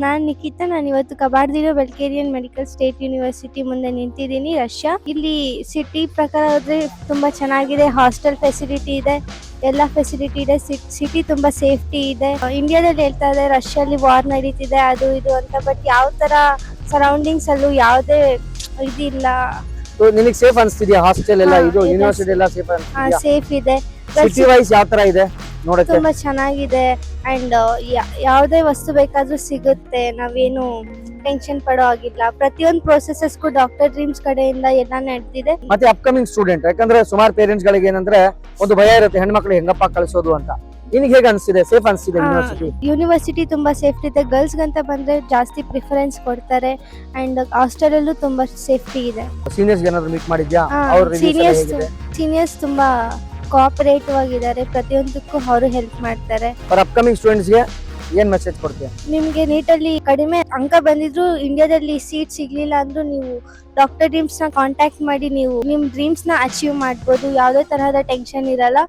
ನಾನ್ ನಿಖಿತಾ. ನಾನು ಇವತ್ತು ಕಬಾಡ್ದಿರೋ ಬೆಲ್ಗೇರಿಯನ್ medical state university ಮುಂದೆ ನಿಂತಿದ್ದೀನಿ, ರಷ್ಯಾ. ಇಲ್ಲಿ ಸಿಟಿ ಪ್ರಕಾರ ಹೋದ್ರೆ ತುಂಬಾ ಚೆನ್ನಾಗಿದೆ. ಹಾಸ್ಟೆಲ್ ಫೆಸಿಲಿಟಿ ಇದೆ, ಎಲ್ಲ ಫೆಸಿಲಿಟಿ ಇದೆ. ಸಿಟಿ ತುಂಬಾ ಸೇಫ್ಟಿ ಇದೆ. ಇಂಡಿಯಾದಲ್ಲಿ ಹೇಳ್ತಾ ಇದೆ ರಷ್ಯಾಲಿ ವಾರ್ ನಡೀತಿದೆ ಅದು ಇದು ಅಂತ, ಬಟ್ ಯಾವ ತರ ಸರೌಂಡಿಂಗ್ಸ್ ಅಲ್ಲೂ ಯಾವುದೇ ಇದಿಲ್ಲ. ನಿನಗೆ ಸೇಫ್ ಅನ್ಸ್ತಿದ್ಯಾ ಹಾಸ್ಟೆಲ್ ಎಲ್ಲ? ಇದು ಯೂನಿವರ್ಸಿಟಿ ಎಲ್ಲ ಸೇಫ್ ಅನ್ಸ್ತಿದ್ಯಾ? ಸೇಫ್ ಇದೆ. ಸಿಟಿ ವೈಸ್ ಯಾವ ತರ ಇದೆ ನೋಡಕ್ಕೆ? ತುಂಬಾ ಚೆನ್ನಾಗಿದೆ. ಅಂಡ್ ಯಾವುದೇ ವಸ್ತು ಬೇಕಾದ್ರೂ ಸಿಗುತ್ತೆ. ನಾವೇನು ಟೆನ್ಷನ್ ಪಡೋ ಆಗಿಲ್ಲ. ಪ್ರತಿಯೊಂದು ಪ್ರೊಸೆಸಸ್ಗೂ ಡಾಕ್ಟರ್ ಡ್ರೀಮ್ಸ್ ಕಡೆಯಿಂದ ಎಲ್ಲ ನಡೆದಿದೆ. ಮತ್ತೆ ಅಪ್ಕಮಿಂಗ್ ಸ್ಟೂಡೆಂಟ್, ಯಾಕಂದ್ರೆ ಸುಮಾರು ಪೇರೆಂಟ್ಸ್ ಗಳಿಗೆ ಏನಂದ್ರೆ ಒಂದು ಭಯ ಇರುತ್ತೆ, ಹೆಣ್ಮಕ್ಳು ಹೆಂಗಪ್ಪ ಕಳಿಸೋದು ಅಂತ. ನಿನಗೆ ಹೇಗೆ ಅನ್ಸ್ತಿದೆ? ಸೇಫ್ ಅನ್ಸ್ತಿದೆ ಯೂನಿವರ್ಸಿಟಿ? ಯೂನಿವರ್ಸಿಟಿ ತುಂಬಾ ಸೇಫ್ಟಿ ಇದೆ. ಗರ್ಲ್ಸ್ ಗಂತ ಬಂದ್ರೆ ಜಾಸ್ತಿ ಪ್ರಿಫರೆನ್ಸ್ ಕೊಡ್ತಾರೆ. ಅಂಡ್ ಹಾಸ್ಟೆಲ್ ಅಲ್ಲೂ ತುಂಬಾ ಸೇಫ್ಟಿ ಇದೆ. ಸೀನಿಯರ್ಸ್ ಏನಾದ್ರು ಮೀಟ್ ಮಾಡಿದ್ಯಾ? ಅವ್ರ ರಿವ್ಯೂಸ್ ಎಲ್ಲ ಹೇಗಿದೆ? ಸೀನಿಯರ್ಸ್ ತುಂಬಾ ಕೋಆಪರೇಟಿವ್ ಆಗಿದ್ದಾರೆ. ಪ್ರತಿಯೊಂದಕ್ಕೂ ಅವರು ಹೆಲ್ಪ್ ಮಾಡ್ತಾರೆ. ಫಾರ್ ಅಪ್ಕಮಿಂಗ್ ಸ್ಟೂಡೆಂಟ್ಸ್ ಗೆ ಏನ್ ಮೆಸೇಜ್ ಕೊಡ್ತೀಯ? ನಿಮ್ಗೆ ನೀಟಲ್ಲಿ ಕಡಿಮೆ ಅಂಕ ಬಂದಿದ್ರು, ಇಂಡಿಯಾದಲ್ಲಿ ಸೀಟ್ ಸಿಗ್ಲಿಲ್ಲ ಅಂದ್ರೂ ನೀವು ಡಾಕ್ಟರ್ ಡ್ರೀಮ್ಸ್ ನ ಕಾಂಟ್ಯಾಕ್ಟ್ ಮಾಡಿ ನೀವು ನಿಮ್ ಡ್ರೀಮ್ಸ್ ನ ಅಚೀವ್ ಮಾಡ್ಬೋದು. ಯಾವುದೇ ತರಹದ ಟೆನ್ಷನ್ ಇರಲ್ಲ.